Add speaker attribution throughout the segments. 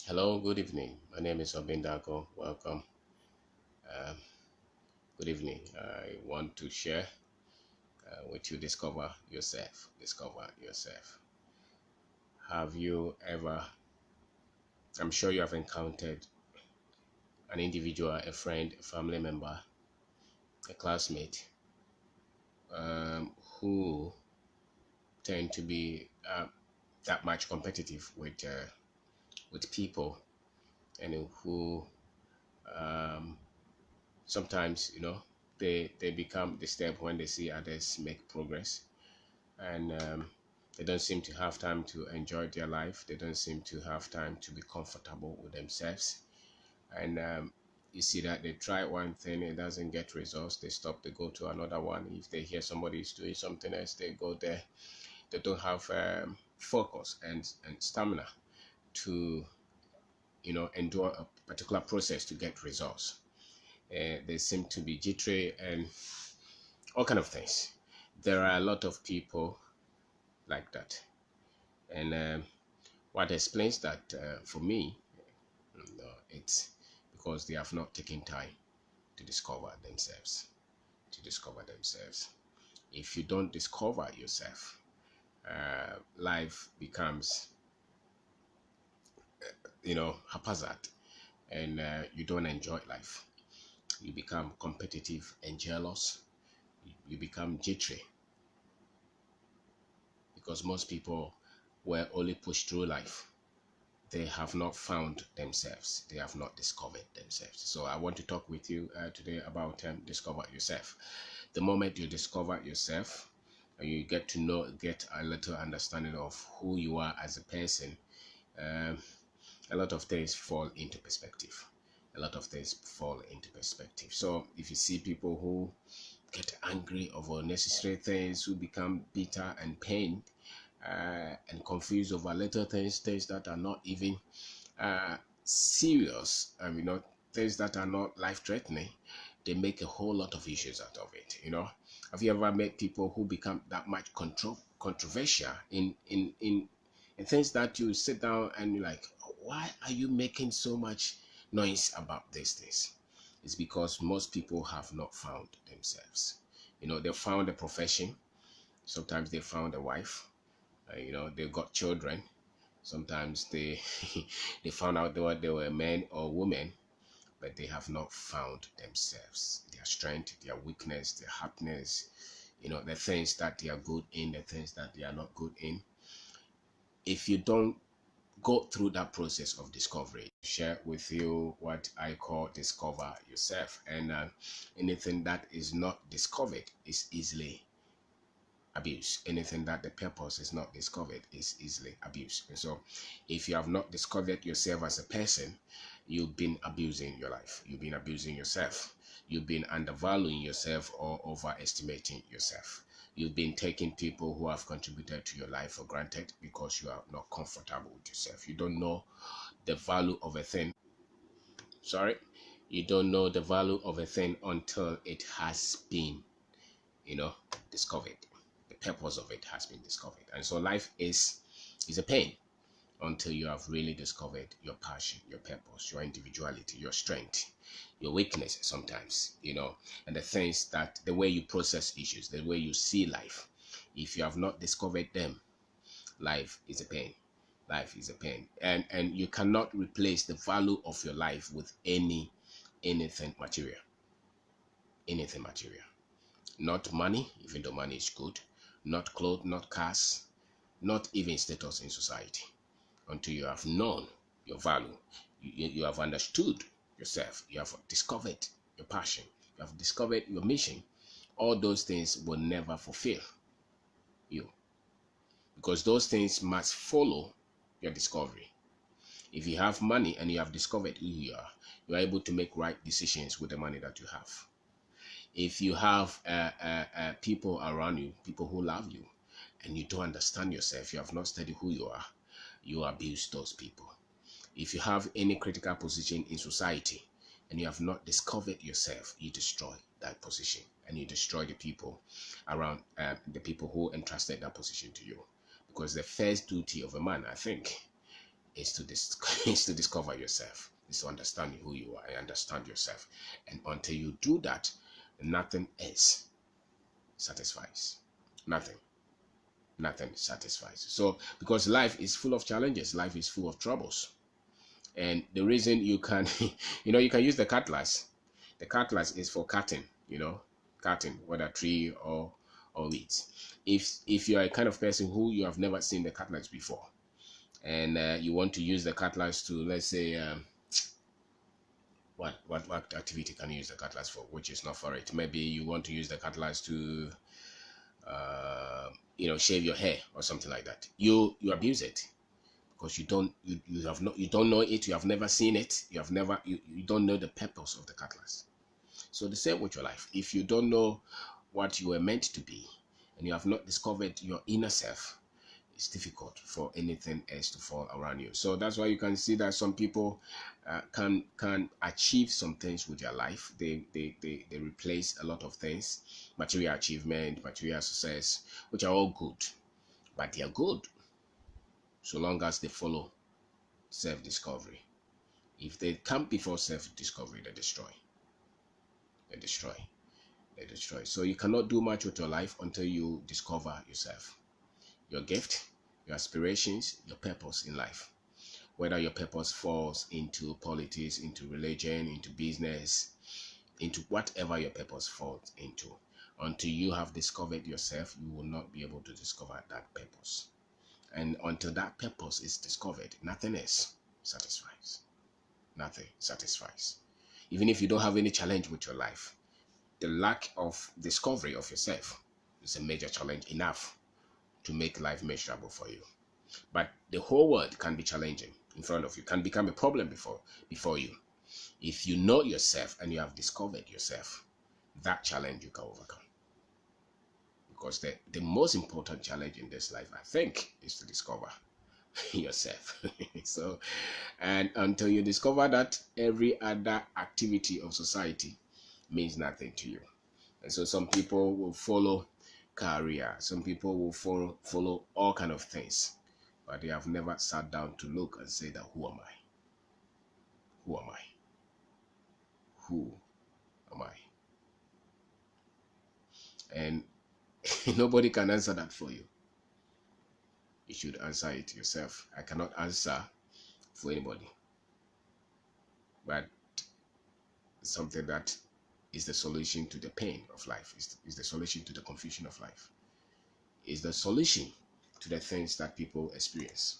Speaker 1: Hello, good evening. My name is Obindako. Welcome. Um, Good evening. I want to share with you discover yourself. Discover yourself. Have you ever, I'm sure you have encountered an individual, a friend, a family member, a classmate who tend to be that much competitive with people and who um, sometimes, they become disturbed when they see others make progress and they don't seem to have time to enjoy their life. They don't seem to have time to be comfortable with themselves. And you see that they try one thing, it doesn't get results. They stop, they go to another one. If they hear somebody is doing something else, they go there. They don't have focus and stamina to, endure a particular process to get results. They seem to be jittery and all kind of things. There are a lot of people like that. And what explains that for me, it's because they have not taken time to discover themselves. To discover themselves. If you don't discover yourself, life becomes, haphazard, and you don't enjoy life. You become competitive and jealous. You become jittery because most people were only pushed through life. They have not found themselves. They have not discovered themselves. So I want to talk with you today about discover yourself. The moment you discover yourself and you get a little understanding of who you are as a person, um, a lot of things fall into perspective. A lot of things fall into perspective. So if you see people who get angry over unnecessary things, who become bitter and pained, and confused over little things that are not even serious, things that are not life-threatening, they make a whole lot of issues out of it. Have you ever met people who become that much controversial in things that you sit down and you're like, why are you making so much noise about these things? It's because most people have not found themselves. They found a profession. Sometimes they found a wife. They've got children. Sometimes they they found out they were men or women, but they have not found themselves, their strength, their weakness, their happiness, the things that they are good in, the things that they are not good in. If you don't go through that process of discovery, share with you what I call discover yourself. And anything that is not discovered is easily abuse. Anything that the purpose is not discovered is easily abused. And so if you have not discovered yourself as a person, you've been abusing your life. You've been abusing yourself. You've been undervaluing yourself or overestimating yourself. You've been taking people who have contributed to your life for granted because you are not comfortable with yourself. You don't know the value of a thing. Sorry. You don't know the value of a thing until it has been, you know, discovered. The purpose of it has been discovered. And so life is a pain until you have really discovered your passion, your purpose, your individuality, your strength, your weakness sometimes, and the way you process issues, the way you see life. If you have not discovered them, life is a pain. Life is a pain. And you cannot replace the value of your life with anything material. Anything material. Not money, even though money is good, not clothes, not cars, not even status in society. Until you have known your value, you have understood yourself, you have discovered your passion, you have discovered your mission, all those things will never fulfill you because those things must follow your discovery. If you have money and you have discovered who you are able to make right decisions with the money that you have. If you have people around you, people who love you, and you don't understand yourself, you have not studied who you abuse those people. If you have any critical position in society and you have not discovered yourself, you destroy that position and you destroy the people around, the people who entrusted that position to you. Because the first duty of a man, I think, is to is to discover yourself, is to understand who you are and understand yourself. And until you do that, nothing else satisfies. Nothing. Nothing satisfies. So because life is full of challenges, life is full of troubles. And the reason you can you can use the cutlass. The cutlass is for cutting, cutting, whether tree or weeds. If you are a kind of person who you have never seen the cutlass before, and you want to use the cutlass to, let's say, what activity can you use the cutlass for, which is not for it? Maybe you want to use the cutlass to shave your hair or something like that. You abuse it because you don't know it, you have never seen it, you don't know the purpose of the cutlass. So the same with your life. If you don't know what you were meant to be and you have not discovered your inner self, it's difficult for anything else to fall around you. So that's why you can see that some people can achieve some things with their life. They replace a lot of things, material achievement, material success, which are all good, but they are good so long as they follow self-discovery. If they come before self-discovery, they destroy. They destroy. They destroy. So you cannot do much with your life until you discover yourself, your gift, your aspirations, your purpose in life. Whether your purpose falls into politics, into religion, into business, into whatever your purpose falls into. Until you have discovered yourself, you will not be able to discover that purpose. And until that purpose is discovered, nothing else satisfies. Nothing satisfies. Even if you don't have any challenge with your life, the lack of discovery of yourself is a major challenge enough to make life miserable for you. But the whole world can be challenging in front of you, can become a problem before you. If you know yourself and you have discovered yourself, that challenge you can overcome. Because the most important challenge in this life, I think, is to discover yourself. So, and until you discover that, every other activity of society means nothing to you. And so some people will follow career, some people will follow all kind of things, but they have never sat down to look and say that, who am I? Who am I? Who am I? And nobody can answer that for you. You should answer it yourself. I cannot answer for anybody. But something that is the solution to the pain of life, is the solution to the confusion of life, is the solution to the things that people experience.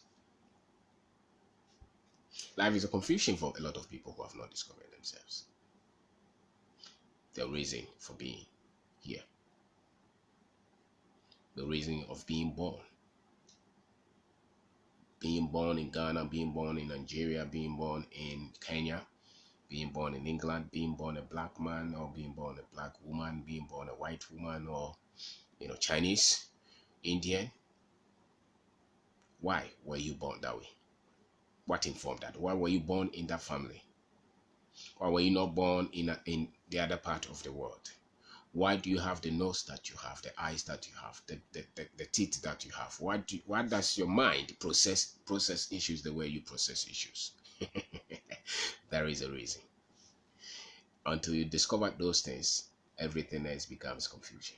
Speaker 1: Life is a confusion for a lot of people who have not discovered themselves. The reason for being here, the reason of being born in Ghana, being born in Nigeria, being born in Kenya, being born in England, being born a black man or being born a black woman, being born a white woman or Chinese, Indian. Why were you born that way? What informed that? Why were you born in that family? Why were you not born in the other part of the world? Why do you have the nose that you have, the eyes that you have, the teeth that you have? Why does your mind process issues the way you process issues? There is a reason. Until you discover those things, everything else becomes confusion.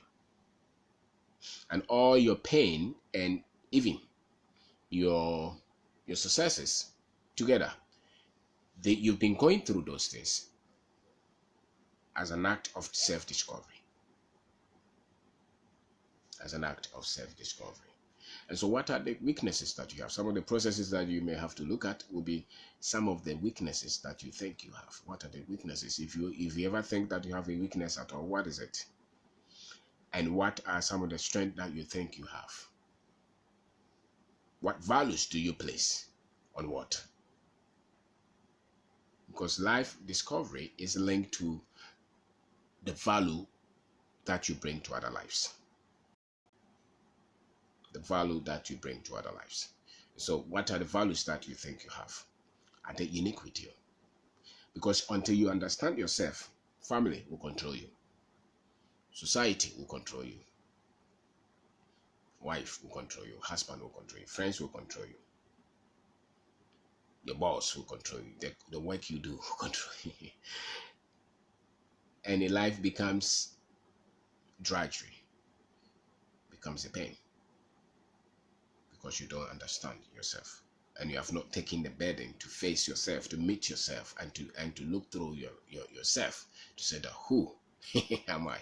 Speaker 1: And all your pain and even your successes together, you've been going through those things as an act of self-discovery. As an act of self-discovery. And so what are the weaknesses that you have? Some of the processes that you may have to look at will be some of the weaknesses that you think you have. What are the weaknesses? If you ever think that you have a weakness at all, what is it? And what are some of the strengths that you think you have? What values do you place on what? Because life discovery is linked to the value that you bring to other lives. The value that you bring to other lives. So what are the values that you think you have? Are they unique with you? Because until you understand yourself, family will control you. Society will control you. Wife will control you. Husband will control you. Friends will control you. Your boss will control you. The work you do will control you. And your life becomes drudgery, becomes a pain because you don't understand yourself. And you have not taken the burden to face yourself, to meet yourself, and to look through yourself to say that who am I?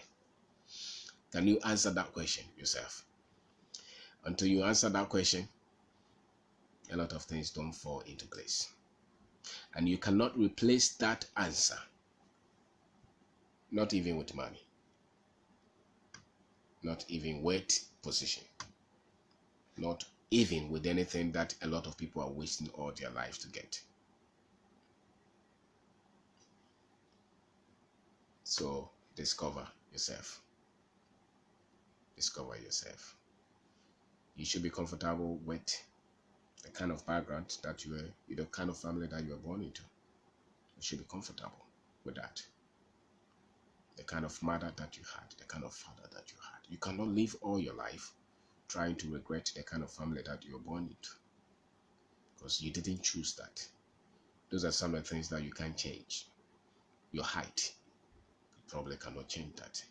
Speaker 1: Can you answer that question yourself? Until you answer that question, a lot of things don't fall into place. And you cannot replace that answer, not even with money, not even with position, not even with anything that a lot of people are wasting all their lives to get. So discover yourself. Discover yourself. You should be comfortable with the kind of background that you are, the kind of family that you are born into. You should be comfortable with that. The kind of mother that you had, the kind of father that you had. You cannot live all your life trying to regret the kind of family that you were born into, because you didn't choose that. Those are some of the things that you can't change. Your height, you probably cannot change that.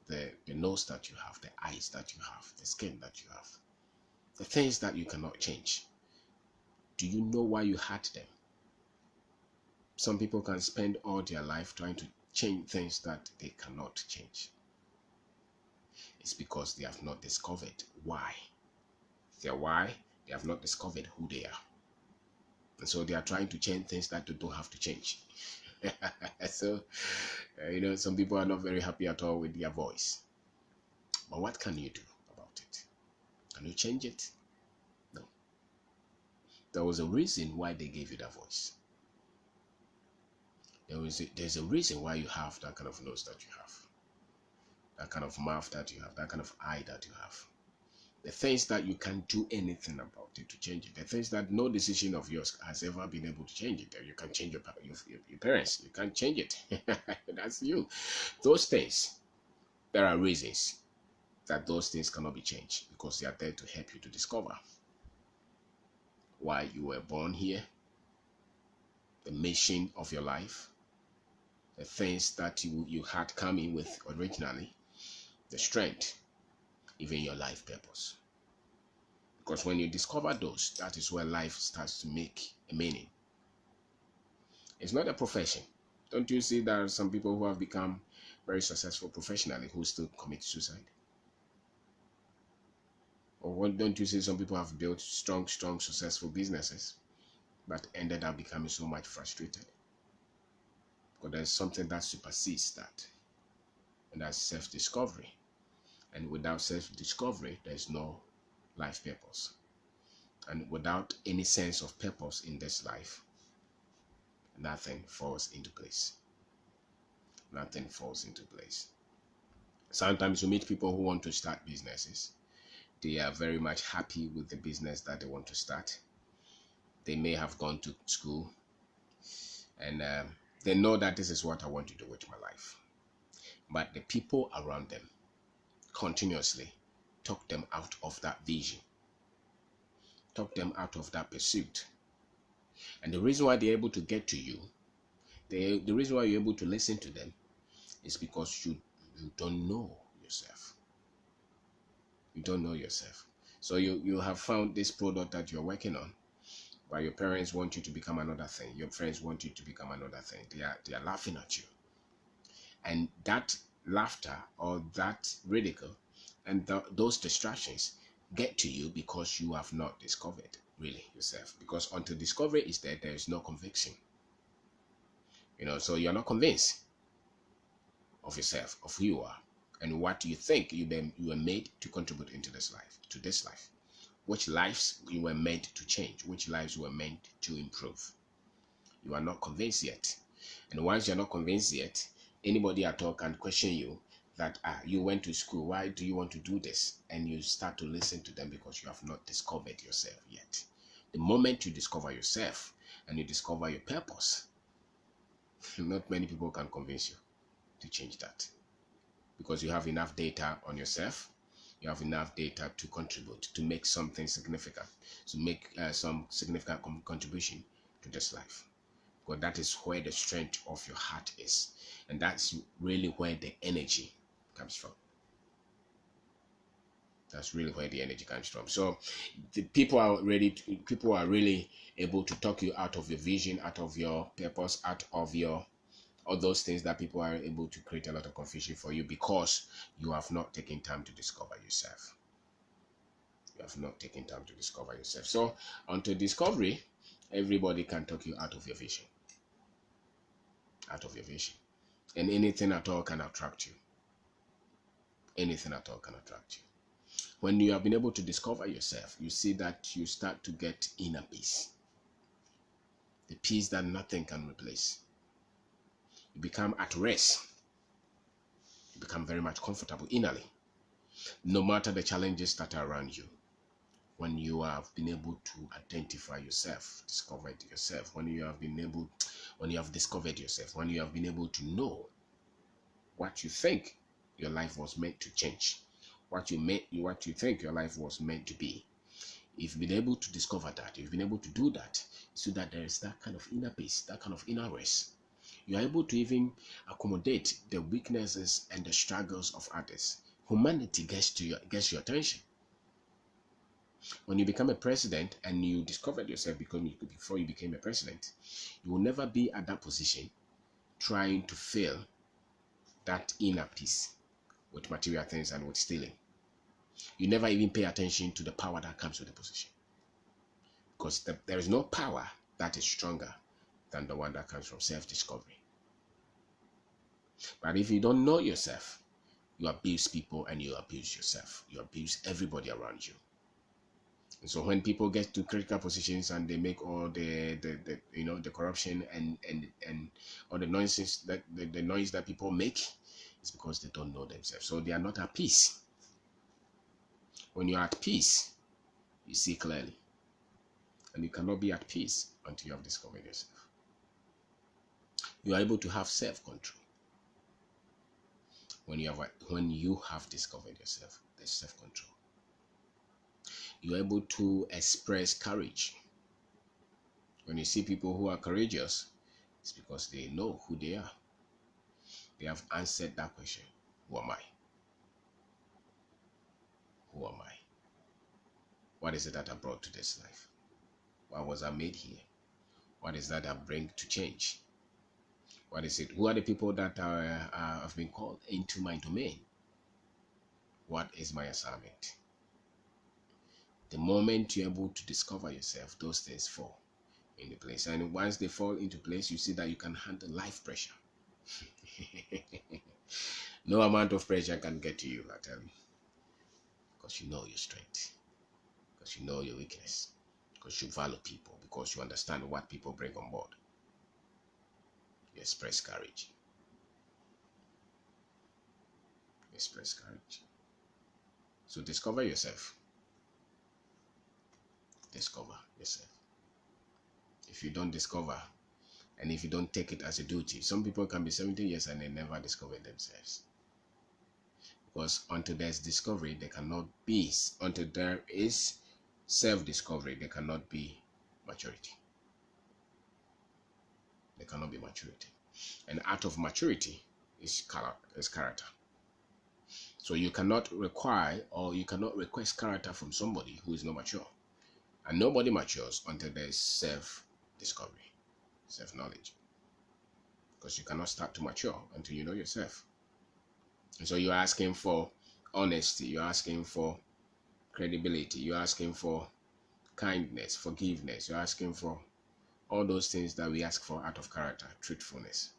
Speaker 1: The nose that you have, the eyes that you have, the skin that you have, the things that you cannot change. Do you know why you had them? Some people can spend all their life trying to change things that they cannot change. It's because they have not discovered why. Their why, they have not discovered who they are. And so they are trying to change things that they don't have to change. So, some people are not very happy at all with their voice. But what can you do about it? Can you change it? No. There was a reason why they gave you that voice. There's a reason why you have that kind of nose that you have, that kind of mouth that you have, that kind of eye that you have. The things that you can't do anything about it to change it. The things that no decision of yours has ever been able to change it. You can change your parents. You can't change it. That's you. Those things, there are reasons that those things cannot be changed, because they are there to help you to discover why you were born here, the mission of your life, the things that you had coming with originally, the strength, even your life purpose. Because when you discover those, that is where life starts to make a meaning. It's not a profession. Don't you see there are some people who have become very successful professionally who still commit suicide? Or don't you see some people have built strong, successful businesses, but ended up becoming so much frustrated? Because there's something that supersedes that, and that's self-discovery. And without self-discovery, there's no life purpose. And without any sense of purpose in this life, nothing falls into place. Nothing falls into place. Sometimes you meet people who want to start businesses. They are very much happy with the business that they want to start. They may have gone to school, and they know that this is what I want to do with my life. But the people around them continuously talk them out of that vision, talk them out of that pursuit. And the reason why they're able to get to you, the reason why you're able to listen to them, is because you don't know yourself. You don't know yourself. So you have found this product that you're working on, but your parents want you to become another thing. Your friends want you to become another thing. They are laughing at you. And that laughter or that ridicule and those distractions get to you because you have not discovered really yourself. Because until discovery is there is no conviction. So you're not convinced of yourself, of who you are, and what you think you were made to contribute into this life, which lives you were meant to change, which lives you were meant to improve. You are not convinced yet. And once you're not convinced yet, anybody at all can question you that you went to school, why do you want to do this? And you start to listen to them because you have not discovered yourself yet. The moment you discover yourself and you discover your purpose, not many people can convince you to change that, because you have enough data on yourself, You have enough data to contribute, to make something significant, to make some significant contribution to this life. Because that is where the strength of your heart is. And that's really where the energy comes from. That's really where the energy comes from. So the people are really able to talk you out of your vision, out of your purpose, out of your all those things that people are able to create a lot of confusion for you because you have not taken time to discover yourself. You have not taken time to discover yourself. So until discovery, everybody can talk you out of your vision. Out of your vision. And anything at all can attract you. Anything at all can attract you. When you have been able to discover yourself, you see that you start to get inner peace. The peace that nothing can replace. You become at rest. You become very much comfortable innerly. No matter the challenges that are around you. When you have been able to identify yourself, discover yourself, when you have discovered yourself, when you have been able to know what you think your life was meant to change, what you think your life was meant to be. If you've been able to discover that, you've been able to do that, so that there is that kind of inner peace, that kind of inner rest. You are able to even accommodate the weaknesses and the struggles of others. Humanity gets your attention. When you become a president and you discovered yourself before you became a president, you will never be at that position trying to fill that inner peace with material things and with stealing. You never even pay attention to the power that comes with the position. Because there is no power that is stronger than the one that comes from self-discovery. But if you don't know yourself, you abuse people and you abuse yourself. You abuse everybody around you. And so when people get to critical positions and they make all the corruption and all the noises that the noise that people make, it's because they don't know themselves. So they are not at peace. When you're at peace, you see clearly. And you cannot be at peace until you have discovered yourself. You are able to have self-control. When you have discovered yourself, there's self-control. You're able to express courage. When you see people who are courageous, it's because they know who they are. They have answered that question. Who am I? Who am I? What is it that I brought to this life? Why was I made here? What is that I bring to change? What is it? Who are the people that have been called into my domain? What is my assignment? The moment you're able to discover yourself, those things fall into place. And once they fall into place, you see that you can handle life pressure. No amount of pressure can get to you, I tell you. Because you know your strength. Because you know your weakness. Because you value people. Because you understand what people bring on board. You express courage. You express courage. So discover yourself. Discover yourself. If you don't discover, and if you don't take it as a duty, some people can be 70 years and they never discover themselves. Because until there's discovery, there cannot be, until there is self-discovery, there cannot be maturity. There cannot be maturity. And out of maturity is character. So you cannot require or you cannot request character from somebody who is not mature. And nobody matures until there is self-discovery, self-knowledge. Because you cannot start to mature until you know yourself. And so you're asking for honesty, you're asking for credibility, you're asking for kindness, forgiveness, you're asking for all those things that we ask for out of character, truthfulness.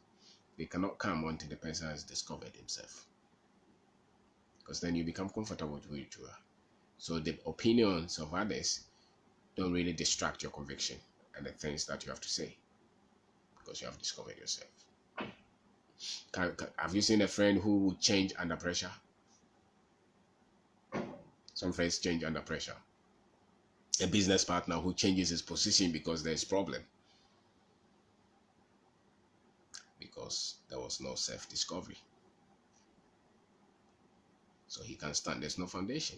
Speaker 1: They cannot come until the person has discovered himself. Because then you become comfortable with who you are. So the opinions of others don't really distract your conviction and the things that you have to say. Because you have discovered yourself. Have you seen a friend who would change under pressure? Some friends change under pressure. A business partner who changes his position because there's problem. Because there was no self-discovery. So he can stand. There's no foundation.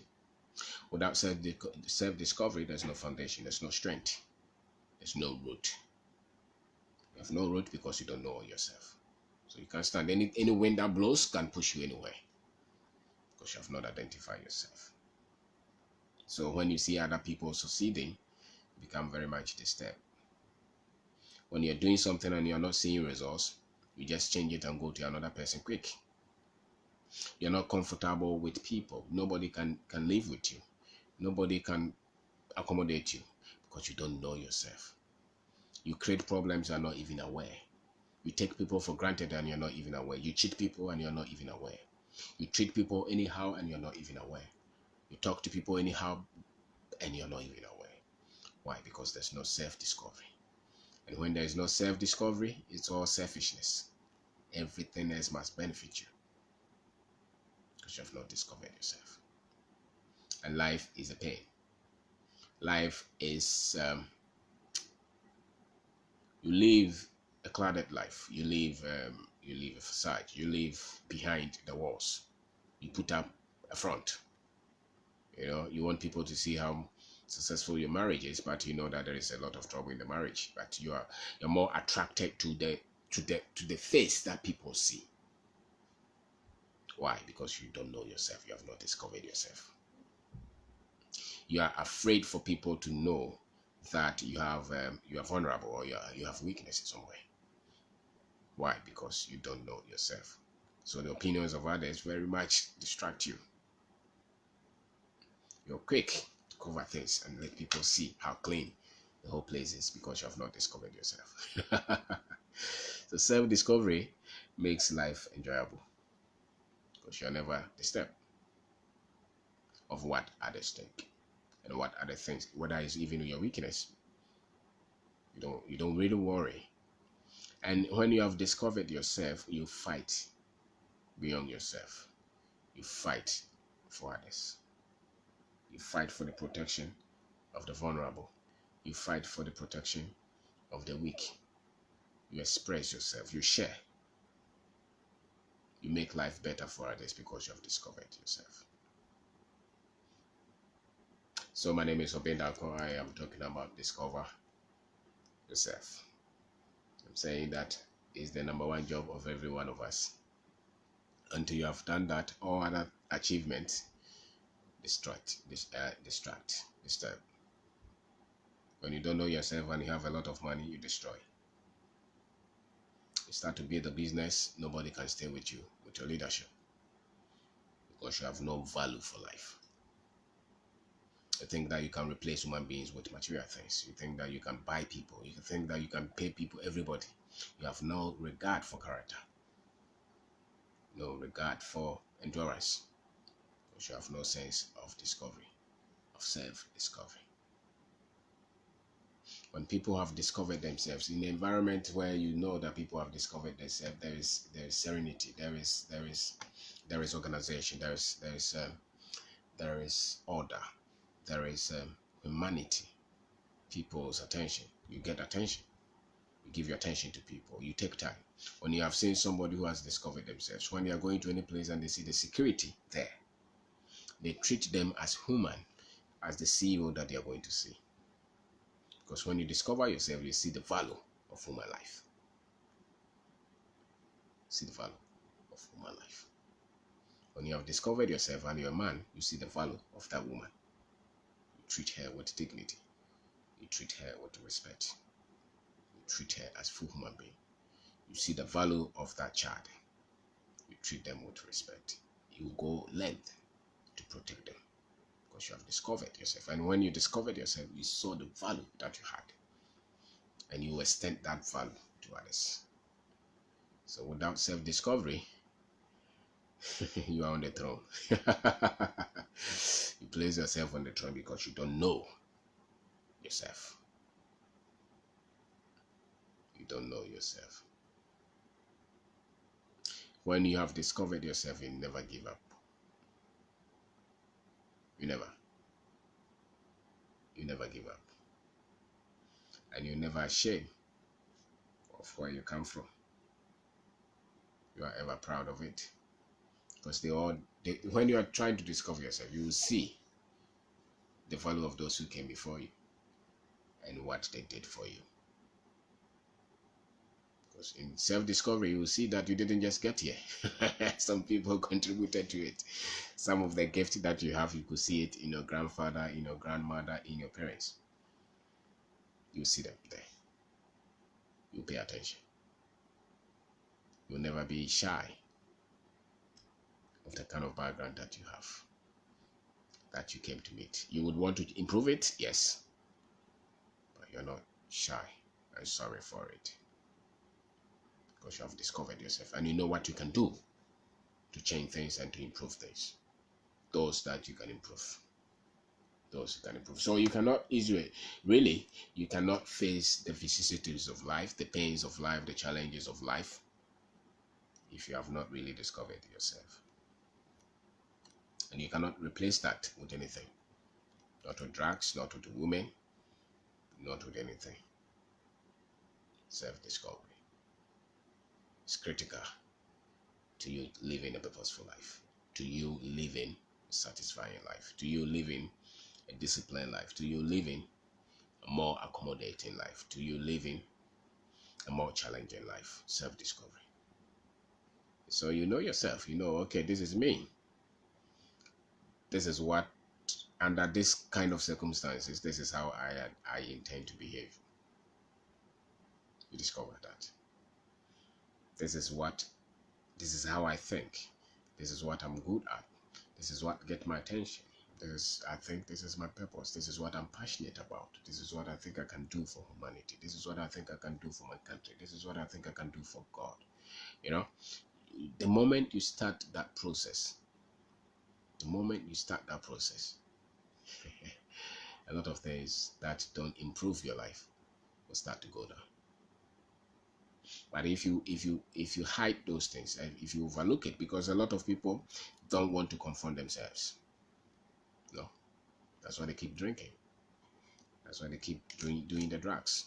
Speaker 1: Without self-discovery, there's no foundation. There's no strength. There's no root. You have no root because you don't know yourself. So you can't stand. Any wind that blows can push you anywhere because you have not identified yourself. So when you see other people succeeding, you become very much disturbed. When you're doing something and you're not seeing results, you just change it and go to another person quick. You're not comfortable with people. Nobody can live with you. Nobody can accommodate you because you don't know yourself. You create problems and are not even aware. You take people for granted and you're not even aware. You cheat people and you're not even aware. You treat people anyhow and you're not even aware. You talk to people anyhow and you're not even aware. Why? Because there's no self-discovery. And when there is no self-discovery, it's all selfishness. Everything else must benefit you because you have not discovered yourself. And life is a pain. Life is, you live a clouded life. You live a facade. You live behind the walls. You put up a front. You know, you want people to see how successful your marriage is, but you know that there is a lot of trouble in the marriage. But you're more attracted to the face that people see. Why? Because you don't know yourself. You have not discovered yourself. You are afraid for people to know that you are vulnerable or you have weaknesses somewhere. Why? Because you don't know yourself. So the opinions of others very much distract you. You're quick to cover things and let people see how clean the whole place is because you have not discovered yourself. So self-discovery makes life enjoyable because you're never disturbed of what others think and what other things, whether it's even your weakness. You don't really worry. And when you have discovered yourself, you fight beyond yourself. You fight for others. You fight for the protection of the vulnerable. You fight for the protection of the weak. You express yourself. You share. You make life better for others because you have discovered yourself. So my name is Kwabena. I am talking about discover yourself. I'm saying that is the number one job of every one of us. Until you have done that, all other achievements disturb. When you don't know yourself and you have a lot of money, you destroy. You start to build a business, nobody can stay with you, with your leadership, because you have no value for life. You think that you can replace human beings with material things. You think that you can buy people. You think that you can pay people, everybody. You have no regard for character. No regard for endurance. Because you have no sense of discovery, of self-discovery. When people have discovered themselves in an environment where you know that people have discovered themselves, there is serenity, there is organization, there is order, there is humanity, people's attention. You get attention. You give your attention to people. You take time. When you have seen somebody who has discovered themselves, when you are going to any place and they see the security there, they treat them as human, as the CEO that they are going to see. Because when you discover yourself, you see the value of human life. See the value of human life. When you have discovered yourself and you're a man, you see the value of that woman. You treat her with dignity. You treat her with respect. You treat her as full human being. You see the value of that child. You treat them with respect. You go length to protect them because you have discovered yourself. And when you discovered yourself, you saw the value that you had. And you extend that value to others. So without self-discovery, you are on the throne. You place yourself on the throne because you don't know yourself. You don't know yourself. When you have discovered yourself, you never give up. You never give up. And you're never ashamed of where you come from. You are ever proud of it. Because when you are trying to discover yourself, you will see the value of those who came before you and what they did for you. Because in self-discovery, you will see that you didn't just get here. Some people contributed to it. Some of the gifts that you have, you could see it in your grandfather, in your grandmother, in your parents. You see them there. You pay attention. You'll never be shy of the kind of background that you have, that you came to meet. You would want to improve it, yes, but you're not shy and sorry for it, because you have discovered yourself and you know what you can do to change things and to improve things. Those that you can improve. Those you can improve. So you cannot really, you cannot face the vicissitudes of life, the pains of life, the challenges of life, if you have not really discovered yourself. And you cannot replace that with anything. Not with drugs, not with women, not with anything. Self-discovery is critical to you living a purposeful life, to you living a satisfying life, to you living a disciplined life, to you living a more accommodating life, to you living a more challenging life. Self-discovery. So you know yourself, you know, okay, this is me. This is what, under this kind of circumstances, this is how I intend to behave. You discover that. This is how I think. This is what I'm good at. This is what gets my attention. I think this is my purpose. This is what I'm passionate about. This is what I think I can do for humanity. This is what I think I can do for my country. This is what I think I can do for God. You know, the moment you start that process, a lot of things that don't improve your life will start to go down. But if you hide those things, and if you overlook it, because a lot of people don't want to confront themselves. No, that's why they keep drinking. That's why they keep doing the drugs.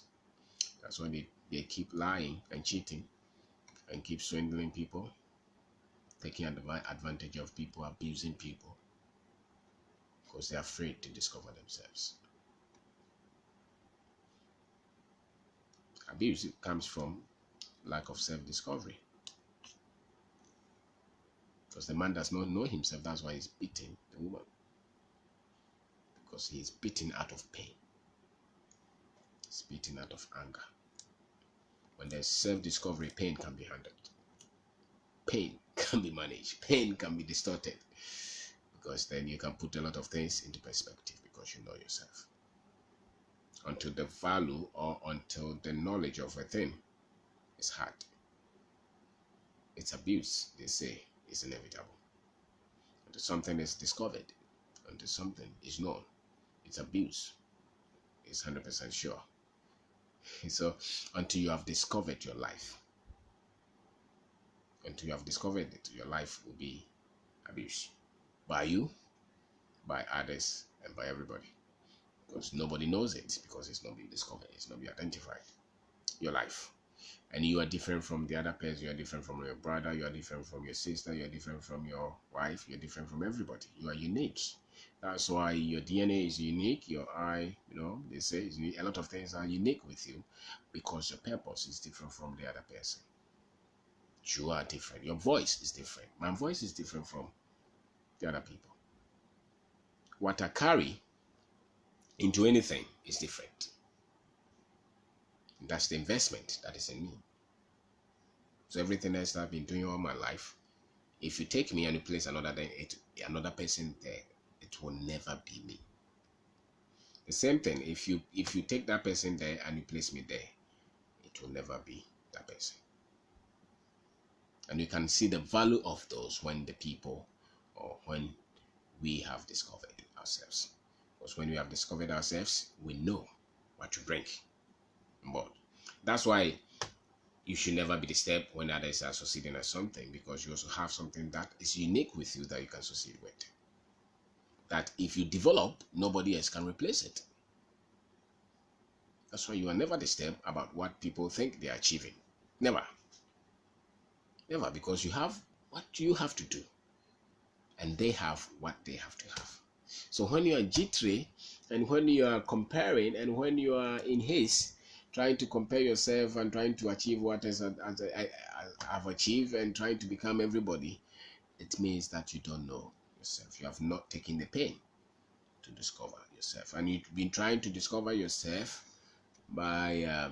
Speaker 1: That's why they keep lying and cheating and keep swindling people, taking advantage of people, abusing people, because they're afraid to discover themselves. Abuse comes from lack of self-discovery, because the man does not know himself. That's why he's beating the woman, because he's beaten out of pain. He's beaten out of anger. When there's self-discovery, pain can be handled. Pain can be managed. Pain can be distorted, because then you can put a lot of things into perspective, because you know yourself. Until the value or until the knowledge of a thing is hard, it's abuse, they say, is inevitable. Until something is discovered, until something is known, it's abuse. It's 100% sure. So until you have discovered your life, until you have discovered it, your life will be abuse. By you, by others, and by everybody. Because nobody knows it, because it's not being discovered, it's not being identified. Your life. And you are different from the other person, you are different from your brother, you are different from your sister, you are different from your wife, you are different from everybody. You are unique. That's why your DNA is unique, your eye, they say is unique. A lot of things are unique with you, because your purpose is different from the other person. You are different. Your voice is different. My voice is different from the other people. What I carry into anything is different. That's the investment that is in me. So everything else that I've been doing all my life, if you take me and you place another person there, it will never be me. The same thing, if you take that person there and you place me there, it will never be that person. And you can see the value of those when the people, or when we have discovered ourselves. Because when we have discovered ourselves, we know what to bring on board. That's why you should never be disturbed when others are succeeding at something, because you also have something that is unique with you that you can succeed with. That if you develop, nobody else can replace it. That's why you are never disturbed about what people think they are achieving. Never. Never, because you have what you have to do. and they have what they have to have. So when you are jittery, and when you are comparing, and when you are in haste, trying to compare yourself and trying to achieve what I have achieved and trying to become everybody, it means that you don't know yourself. You have not taken the pain to discover yourself, and you've been trying to discover yourself by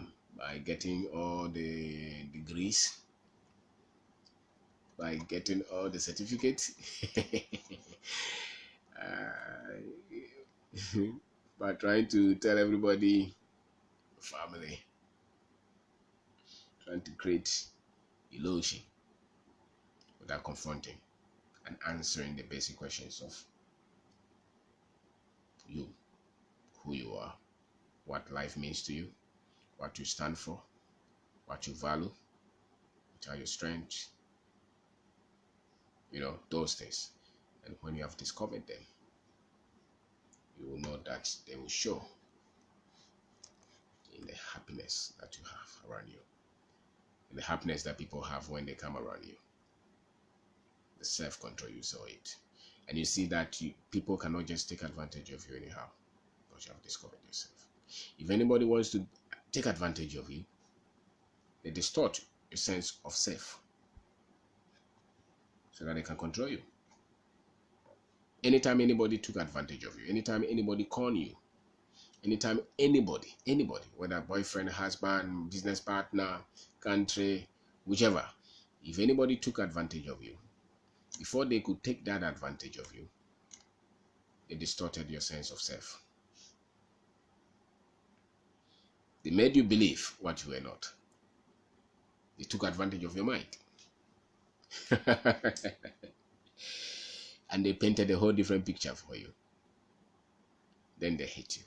Speaker 1: getting all the degrees, by getting all the certificates, by trying to tell everybody, family, trying to create illusion without confronting and answering the basic questions of you, who you are, what life means to you, what you stand for, what you value, what are your strengths, those things. And when you have discovered them, you will know that they will show in the happiness that you have around you, in the happiness that people have when they come around you, the self-control you saw it. And you see that people cannot just take advantage of you anyhow, because you have discovered yourself. If anybody wants to take advantage of you, they distort your sense of self so that they can control you. Anytime anybody took advantage of you, anytime anybody conned you, anytime anybody, whether boyfriend, husband, business partner, country, whichever, if anybody took advantage of you, before they could take that advantage of you, they distorted your sense of self. They made you believe what you were not. They took advantage of your mind. And they painted a whole different picture for you. Then they hate you.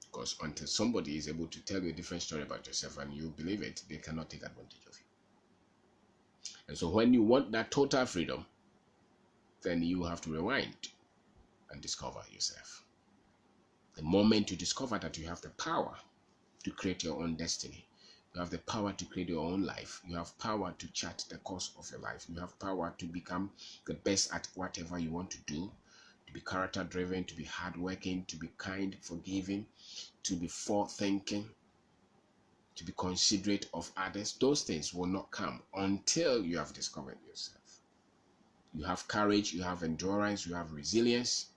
Speaker 1: Because until somebody is able to tell you a different story about yourself and you believe it, they cannot take advantage of you. And so when you want that total freedom, then you have to rewind and discover yourself. The moment you discover that you have the power to create your own destiny, you have the power to create your own life, you have power to chart the course of your life, you have power to become the best at whatever you want to do, to be character driven, to be hardworking, to be kind, forgiving, to be forward-thinking, to be considerate of others. Those things will not come until you have discovered yourself. You have courage, you have endurance, you have resilience.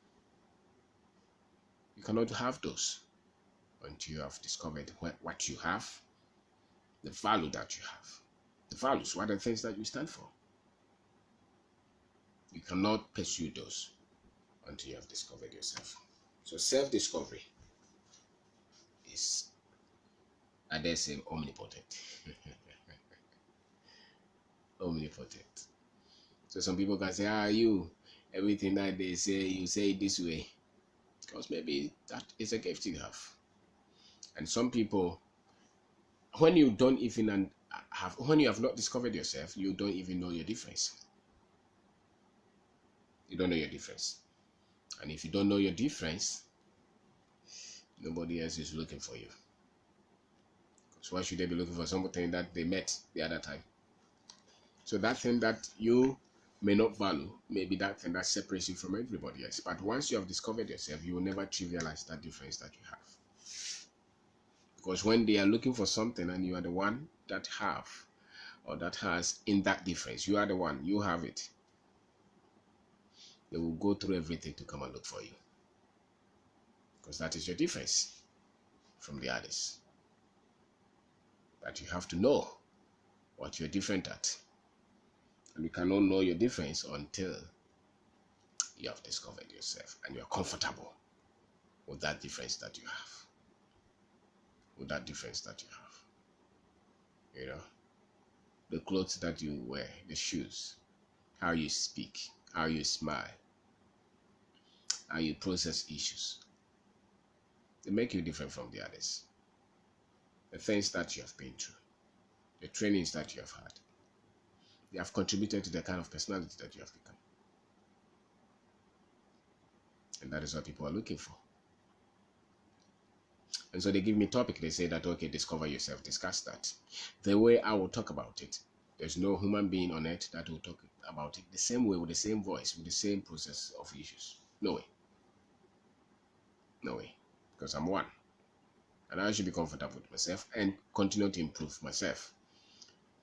Speaker 1: You cannot have those until you have discovered what you have, the value that you have. The values, what are the things that you stand for? You cannot pursue those until you have discovered yourself. So self-discovery is, I dare say, omnipotent. Omnipotent. So some people can say, you, everything that they say, you say it this way. Because maybe that is a gift you have. And some people, when you have not discovered yourself, you don't even know your difference. You don't know your difference. And if you don't know your difference, nobody else is looking for you. So why should they be looking for something that they met the other time? So that thing that you may not value may be that thing that separates you from everybody else. But once you have discovered yourself, you will never trivialize that difference that you have. Because when they are looking for something and you are the one that have or that has in that difference, you are the one, you have it, they will go through everything to come and look for you. Because that is your difference from the others. But you have to know what you're different at. And you cannot know your difference until you have discovered yourself and you're comfortable with that difference that you have. With that difference that you have. The clothes that you wear, the shoes, how you speak, how you smile, how you process issues. They make you different from the others. The things that you have been through, the trainings that you have had, they have contributed to the kind of personality that you have become. And that is what people are looking for. And so they give me a topic, they say that, okay, discover yourself, discuss that. The way I will talk about it There's no human being on earth that will talk about it the same way, with the same voice, with the same process of issues. No way. No way. Because I'm one. And I should be comfortable with myself and continue to improve myself.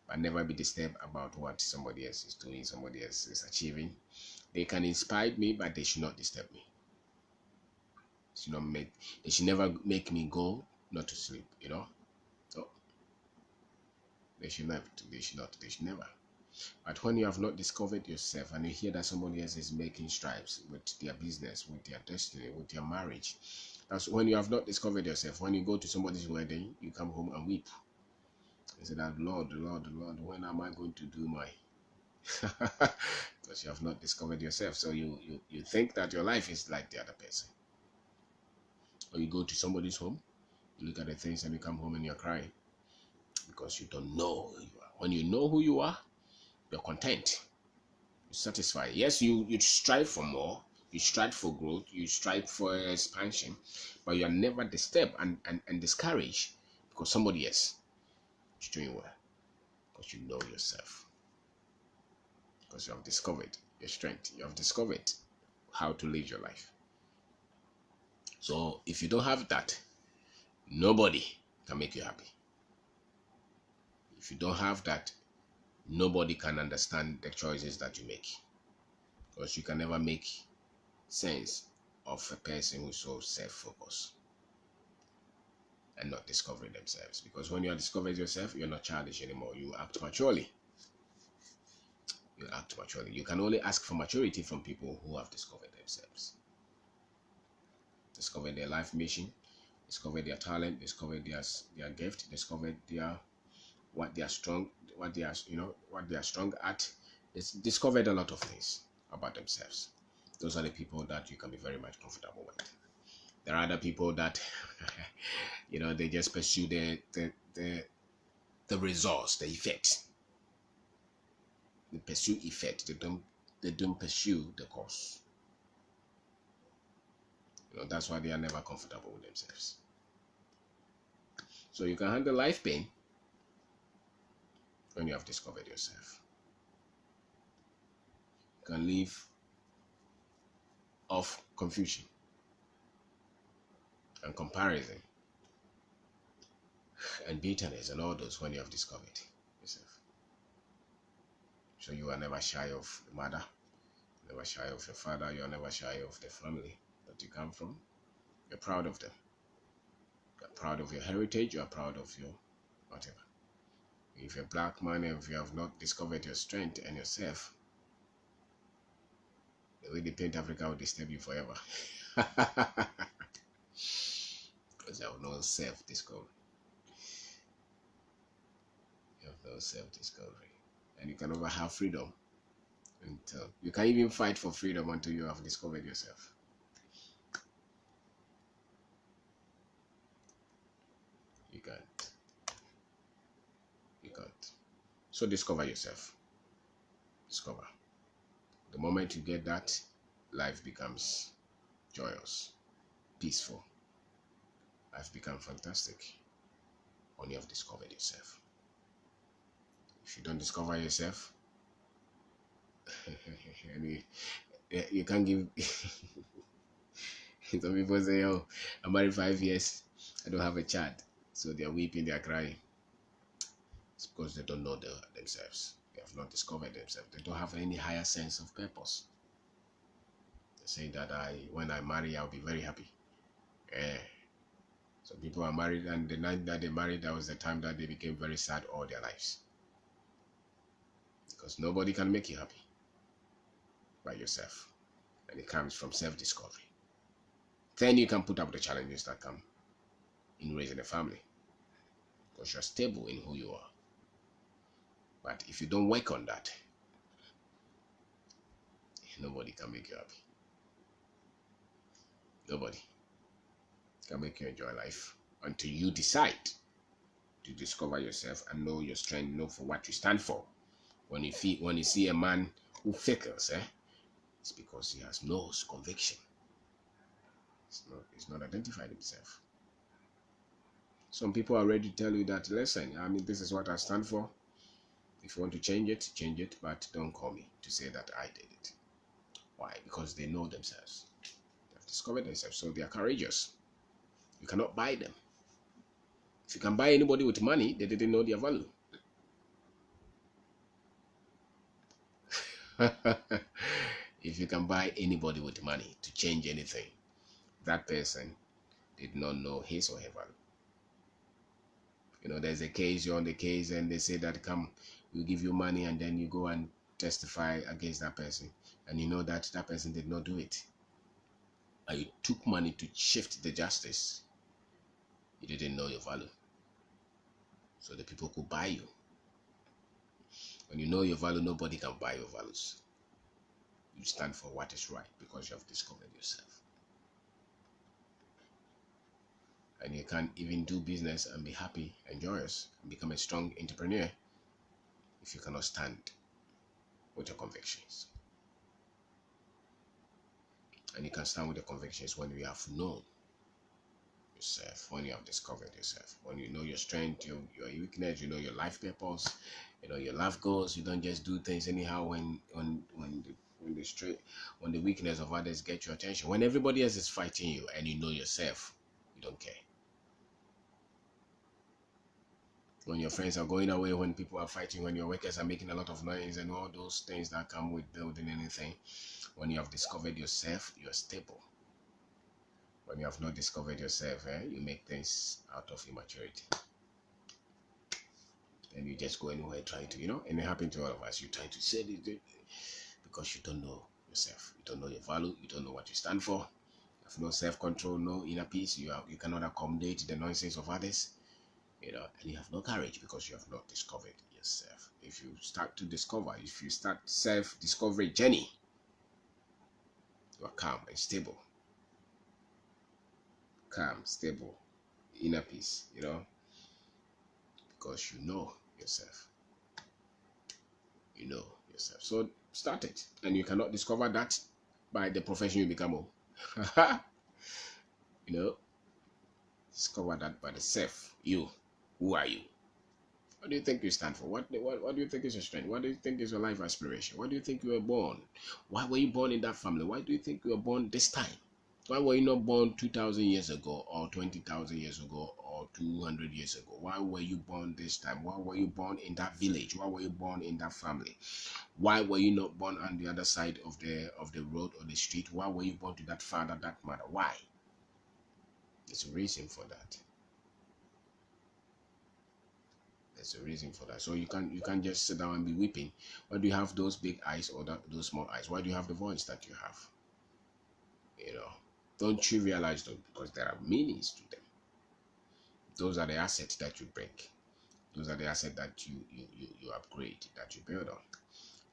Speaker 1: But never be disturbed about what somebody else is doing, somebody else is achieving. They can inspire me, but they should not disturb me. They should never make me go not to sleep, So they should never, they should never. But when you have not discovered yourself and you hear that somebody else is making strides with their business, with their destiny, with their marriage, that's when you have not discovered yourself. When you go to somebody's wedding, you come home and weep. You say that, Lord, when am I going to do my... Because you have not discovered yourself. So you think that your life is like the other person. Or you go to somebody's home, you look at the things and you come home and you're crying because you don't know who you are. When you know who you are, you're content. You're satisfied. Yes, you strive for more. You strive for growth. You strive for expansion. But you are never disturbed and discouraged because somebody else is doing well. Because you know yourself. Because you have discovered your strength. You have discovered how to live your life. So if you don't have that, nobody can make you happy. If you don't have that, nobody can understand the choices that you make. Because you can never make sense of a person who's so self-focused and not discovering themselves. Because when you are discovering yourself, you're not childish anymore. You act maturely. You act maturely. You can only ask for maturity from people who have discovered themselves. Discovered their life mission, discovered their talent, discovered their gift, discovered what they are strong at. It's discovered a lot of things about themselves. Those are the people that you can be very much comfortable with. There are other people that they just pursue the results, the effect. They pursue effect. They don't pursue the cause. That's why they are never comfortable with themselves. So you can handle life pain when you have discovered yourself. You can live off confusion and comparison and bitterness and all those when you have discovered yourself. So you are never shy of the mother, never shy of your father, you are never shy of the family that you come from. You're proud of them. You're proud of your heritage, you are proud of your whatever. If you're a black man and if you have not discovered your strength and yourself, the way they paint Africa will disturb you forever. Because you have no self-discovery. You have no self-discovery. And you can never have freedom until you can even fight for freedom until you have discovered yourself. You can't. You can't. So discover yourself. Discover. The moment you get that, life becomes joyous, peaceful. Life becomes fantastic when you have discovered yourself. If you don't discover yourself, you can't give. Some people say, "Oh, I'm married 5 years, I don't have a child," so they are weeping, they are crying. It's because they don't know themselves. They have not discovered themselves. They don't have any higher sense of purpose. They say that when I marry, I'll be very happy. So people are married, and the night that they married, that was the time that they became very sad all their lives. Because nobody can make you happy by yourself. And it comes from self-discovery. Then you can put up the challenges that come in raising a family. Because you're stable in who you are. But if you don't work on that, nobody can make you happy. Nobody can make you enjoy life until you decide to discover yourself and know your strength, know for what you stand for. When you see a man who fakes, it's because he has no conviction. He's not identified himself. Some people are ready to tell you that, listen, this is what I stand for. If you want to change it, but don't call me to say that I did it. Why? Because they know themselves. They've discovered themselves, so they are courageous. You cannot buy them. If you can buy anybody with money, they didn't know their value. If you can buy anybody with money to change anything, that person did not know his or her value. You know, there's a case, you're on the case, and they say that, come, we'll give you money, and then you go and testify against that person, and you know that that person did not do it. And you took money to shift the justice. You didn't know your value. So the people could buy you. When you know your value, nobody can buy your values. You stand for what is right because you have discovered yourself. And you can't even do business and be happy and joyous and become a strong entrepreneur if you cannot stand with your convictions. And you can stand with your convictions when you have known yourself, when you have discovered yourself, when you know your strength, your weakness, you know your life purpose, you know your life goals. You don't just do things anyhow when the weakness of others get your attention. When everybody else is fighting you and you know yourself, you don't care. When your friends are going away, when people are fighting, when your workers are making a lot of noise and all those things that come with building anything, when you have discovered yourself, you're stable. When you have not discovered yourself, you make things out of immaturity. And you just go anywhere trying to, and it happened to all of us. You try to say it because you don't know yourself. You don't know your value. You don't know what you stand for. You have no self-control, no inner peace. You cannot accommodate the nonsense of others. And you have no courage because you have not discovered yourself. If you start to discover, if you start self-discovery journey, you are calm and stable. Calm, stable, inner peace, because you know yourself. You know yourself. So start it. And you cannot discover that by the profession you become. Discover that by the self. You. Who are you? What do you think you stand for? What do you think is your strength? What do you think is your life aspiration? What do you think you were born? Why were you born in that family? Why do you think you were born this time? Why were you not born 2,000 years ago or 20,000 years ago or 200 years ago? Why were you born this time? Why were you born in that village? Why were you born in that family? Why were you not born on the other side of the road or the street? Why were you born to that father, that mother? Why? There's a reason for that. There's a reason for that. So you can't just sit down and be weeping. Why do you have those big eyes or those small eyes? Why do you have the voice that you have? Don't you realize them? Because there are meanings to them. Those are the assets that you bring. Those are the assets that you upgrade, that you build on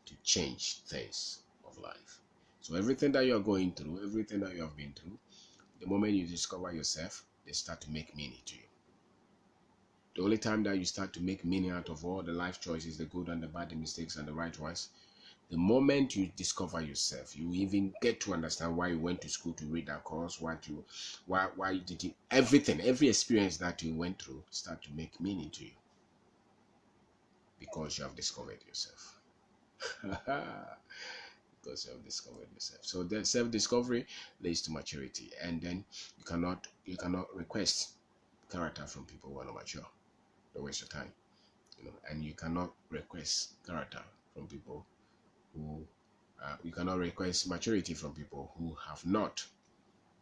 Speaker 1: to change things of life. So everything that you are going through, everything that you have been through, the moment you discover yourself, they start to make meaning to you. The only time that you start to make meaning out of all the life choices, the good and the bad, the mistakes and the right ones, the moment you discover yourself, you even get to understand why you went to school to read that course, why did you, every experience that you went through start to make meaning to you because you have discovered yourself. Because you have discovered yourself. So that self-discovery leads to maturity, and then you cannot request character from people who are not mature. Don't waste your time, and you cannot request character from people who you cannot request maturity from people who have not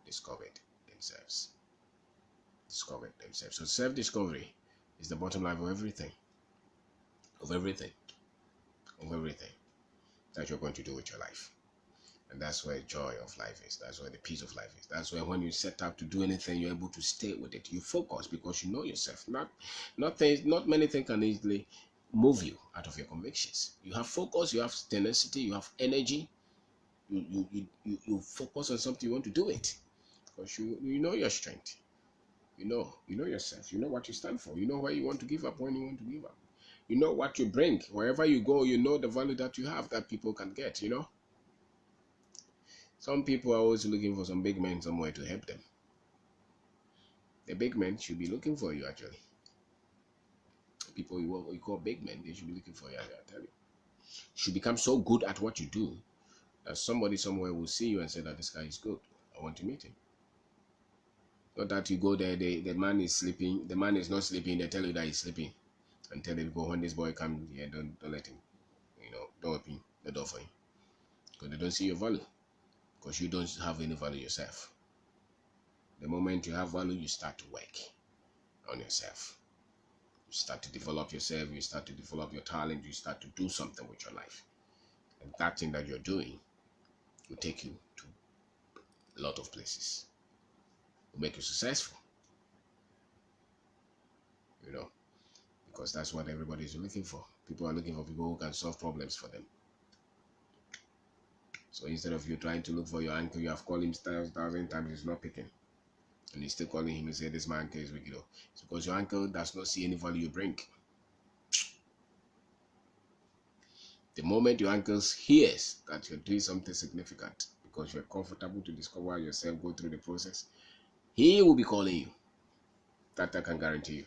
Speaker 1: discovered themselves. So self-discovery is the bottom line of everything that you're going to do with your life. And that's where joy of life is. That's where the peace of life is. That's where when you set out to do anything, you're able to stay with it. You focus because you know yourself. Not many things can easily move you out of your convictions. You have focus, you have tenacity, you have energy. You focus on something, you want to do it. Because you know your strength. You know yourself. You know what you stand for. You know where you want to give up, when you want to give up. You know what you bring. Wherever you go, you know the value that you have that people can get, Some people are always looking for some big men somewhere to help them. The big men should be looking for you, actually. People you call big men, they should be looking for you. I tell you, you should become so good at what you do that somebody somewhere will see you and say that this guy is good. I want to meet him. Not that you go there, the man is sleeping, the man is not sleeping, they tell you that he's sleeping. And tell the people when this boy comes here, don't let him, don't open the door for him. Because they don't see your value. Because you don't have any value yourself. The moment you have value, you start to work on yourself. You start to develop yourself, you start to develop your talent, you start to do something with your life. And that thing that you're doing will take you to a lot of places. Will make you successful. Because that's what everybody is looking for. People are looking for people who can solve problems for them. So instead of you trying to look for your uncle, you have called him 1,000 times, he's not picking. And you're still calling him and say, this my uncle is wicked. It's because your uncle does not see any value you bring. The moment your uncle hears that you're doing something significant, because you're comfortable to discover yourself, go through the process, he will be calling you. That I can guarantee you.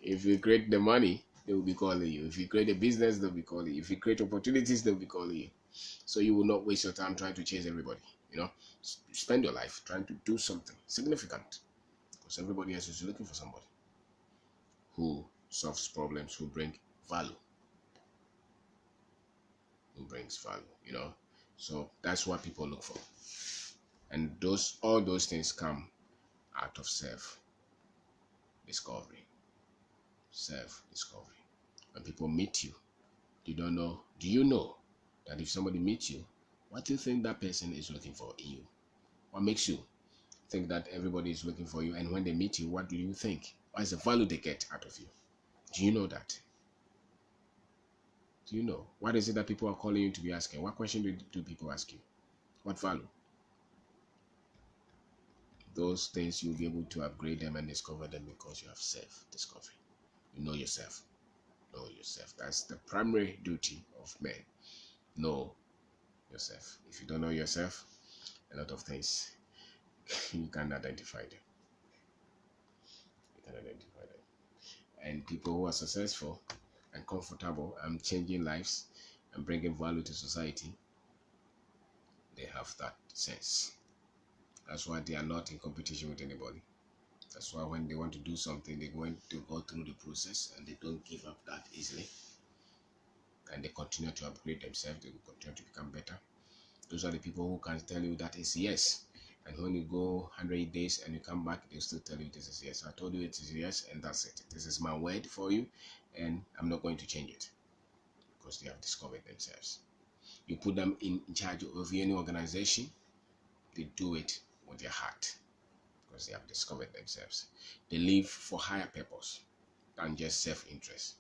Speaker 1: If you create the money, they will be calling you. If you create a business, they'll be calling you. If you create opportunities, they'll be calling you. So you will not waste your time trying to chase everybody. Spend your life trying to do something significant, because everybody else is looking for somebody who solves problems, who brings value. So that's what people look for. And all those things come out of self-discovery. Self-discovery. When people meet you, do you know that if somebody meets you, what do you think that person is looking for in you? What makes you think that everybody is looking for you? And when they meet you, what do you think? What is the value they get out of you? Do you know that? Do you know? What is it that people are calling you to be asking? What question do people ask you? What value? Those things you'll be able to upgrade them and discover them because you have self-discovery. You know yourself. Know yourself. That's the primary duty of men. Know yourself. If you don't know yourself, a lot of things you can't identify them. And people who are successful and comfortable and changing lives and bringing value to society, they have that sense. That's why they are not in competition with anybody. That's why when they want to do something, they're going to go through the process and they don't give up that easily. And they continue to upgrade themselves, they will continue to become better. Those are the people who can tell you that it's yes. And when you go 100 days and you come back, they'll still tell you this is yes. I told you it is yes, and that's it. This is my word for you, and I'm not going to change it. Because they have discovered themselves. You put them in charge of any organization, they do it with their heart. Because they have discovered themselves. They live for higher purpose than just self-interest.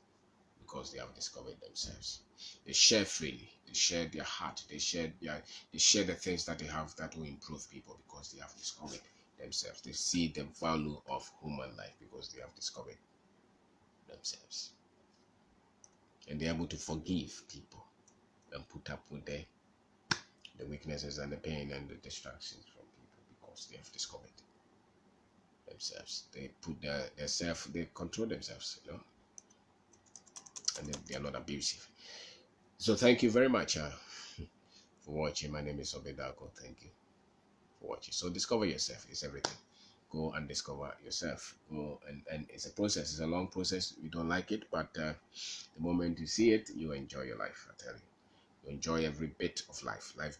Speaker 1: Because they have discovered themselves. They share freely. They share their heart. They share the things that they have that will improve people because they have discovered themselves. They see the value of human life because they have discovered themselves. And they're able to forgive people and put up with the weaknesses and the pain and the distractions from people because they have discovered themselves. They put their self, they control themselves, and they are not abusive. So thank you very much for watching. My name is Obedago. Thank you for watching. So discover yourself is everything. Go and discover yourself. Go and it's a process. It's a long process. You don't like it, but the moment you see it, you enjoy your life. I tell you, you enjoy every bit of life. Life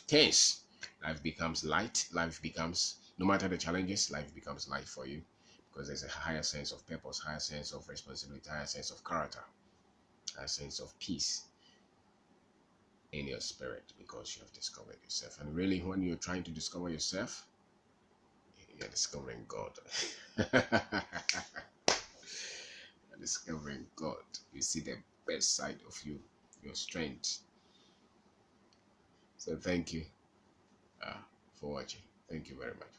Speaker 1: tense. Life becomes light. Life becomes, no matter the challenges, life becomes light for you because there's a higher sense of purpose, higher sense of responsibility, higher sense of character, higher sense of peace in your spirit because you have discovered yourself. And really, when you're trying to discover yourself, you're discovering God. You're discovering God. You see the best side of you, your strength. So thank you for watching. Thank you very much.